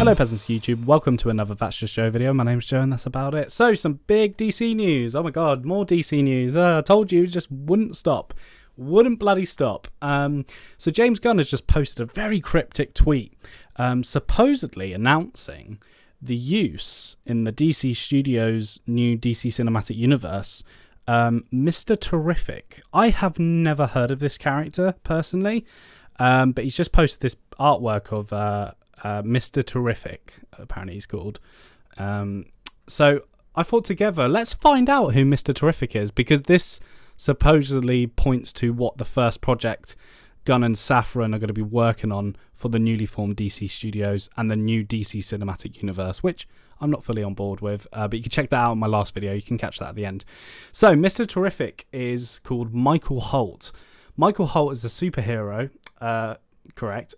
Hello peasants YouTube, welcome to another That's Just Joe video. My name's Joe and that's about it. So some big DC news. Oh my god, more DC news. I told you, just wouldn't stop. Wouldn't bloody stop. So James Gunn has just posted a very cryptic tweet supposedly announcing the use in the DC Studios new DC Cinematic Universe, Mr. Terrific. I have never heard of this character personally, but he's just posted this artwork of Mr. Terrific, apparently he's called. So I thought together, let's find out who Mr. Terrific is, because this supposedly points to what the first project Gunn and Safran are going to be working on for the newly formed DC Studios and the new DC Cinematic Universe, which I'm not fully on board with, but you can check that out in my last video. You can catch that at the end. So Mr. Terrific is called Michael Holt. Michael Holt is a superhero. Correct.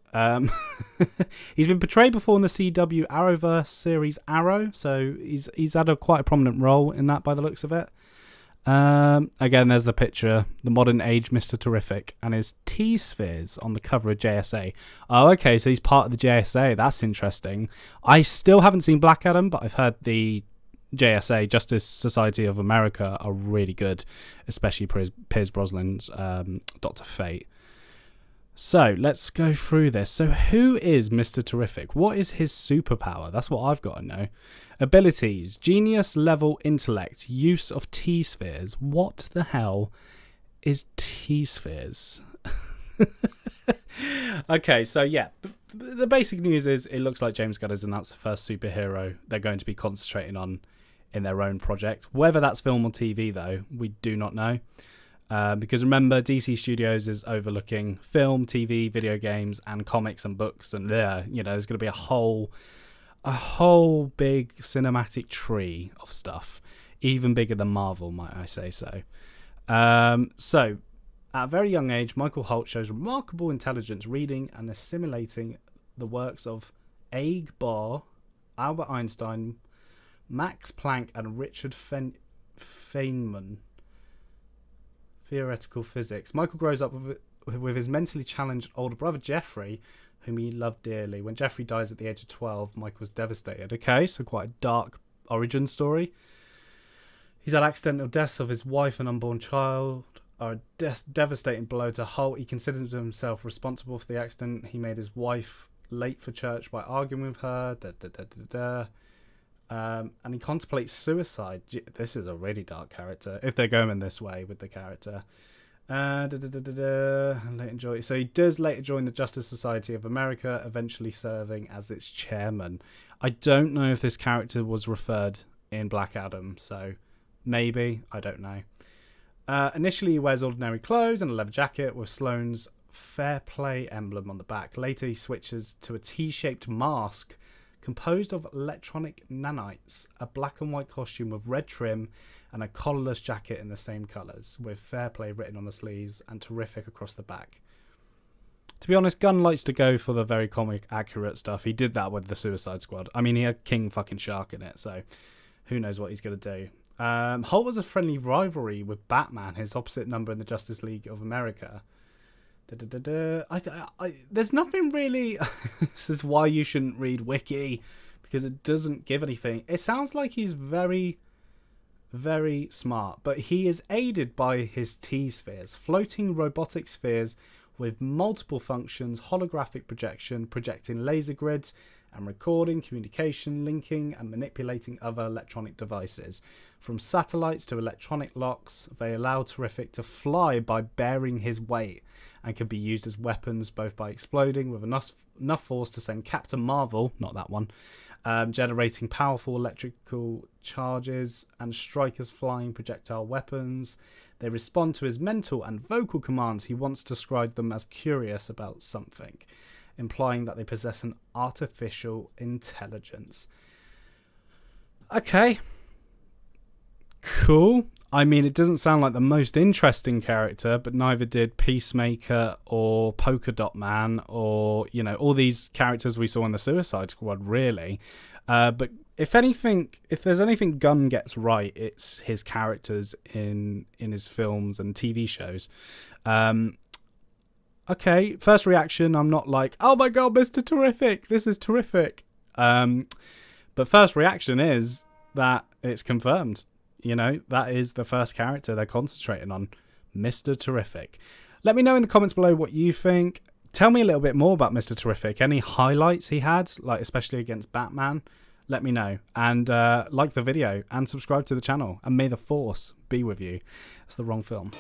He's been portrayed before in the CW Arrowverse series Arrow, so he's had quite a prominent role in that by the looks of it. Again, there's the picture, the modern age Mr. Terrific, and his T-spheres on the cover of JSA. Oh, okay, so he's part of the JSA. That's interesting. I still haven't seen Black Adam, but I've heard the JSA, Justice Society of America, are really good, especially Piers Brosnan's Dr. Fate. So let's go through this. So who is Mr. Terrific? What is his superpower? That's what I've got to know. Abilities: genius level intellect, use of T-spheres. What the hell is T-spheres? Okay, so yeah, the basic news is it looks like James Gunn has announced the first superhero they're going to be concentrating on in their own project. Whether that's film or TV, though, we do not know. Because remember, DC Studios is overlooking film, TV, video games, and comics and books, and there's going to be a whole big cinematic tree of stuff, even bigger than Marvel, might I say so. So, at a very young age, Michael Holt shows remarkable intelligence, reading and assimilating the works of Abe Bohr, Albert Einstein, Max Planck, and Richard Feynman. Theoretical physics. Michael grows up with his mentally challenged older brother Jeffrey, whom he loved dearly. When Jeffrey dies at the age of 12, Michael was devastated. Okay, so quite a dark origin story. He's had accidental deaths of his wife and unborn child, are a devastating blow to Holt. He considers himself responsible for the accident. He made his wife late for church by arguing with her. And he contemplates suicide. This is a really dark character, if they're going this way with the character. So he does later join the Justice Society of America, eventually serving as its chairman. I don't know if this character was referred in Black Adam, so maybe, I don't know. Initially he wears ordinary clothes and a leather jacket with Sloane's Fair Play emblem on the back. Later he switches to a T-shaped mask composed of electronic nanites, a black and white costume with red trim, and a collarless jacket in the same colours, with Fair Play written on the sleeves and Terrific across the back. To be honest, Gunn likes to go for the very comic accurate stuff. He did that with the Suicide Squad. I mean, he had King fucking Shark in it, so who knows what he's going to do. Holt was a friendly rivalry with Batman, his opposite number in the Justice League of America. There's nothing really. This is why you shouldn't read Wiki, because it doesn't give anything. It sounds like he's very, very smart, but he is aided by his T-spheres, floating robotic spheres with multiple functions, holographic projection, projecting laser grids, and recording, communication, linking, and manipulating other electronic devices. From satellites to electronic locks, they allow Terrific to fly by bearing his weight, and can be used as weapons both by exploding with enough force to send Captain Marvel, not that one, generating powerful electrical charges, and strike as flying projectile weapons. They respond to his mental and vocal commands. He once described them as curious about something, implying that they possess an artificial intelligence. Okay. Cool. I mean, it doesn't sound like the most interesting character, but neither did Peacemaker or Polka Dot Man or, all these characters we saw in the Suicide Squad, really. But if there's anything Gunn gets right, it's his characters in his films and TV shows. Okay, first reaction, I'm not like, oh my god, Mr. Terrific, this is terrific. But first reaction is that it's confirmed. You know, that is the first character they're concentrating on, Mr. Terrific. Let me know in the comments below what you think. Tell me a little bit more about Mr. Terrific. Any highlights he had, like especially against Batman? Let me know. And like the video and subscribe to the channel. And may the Force be with you. It's the wrong film.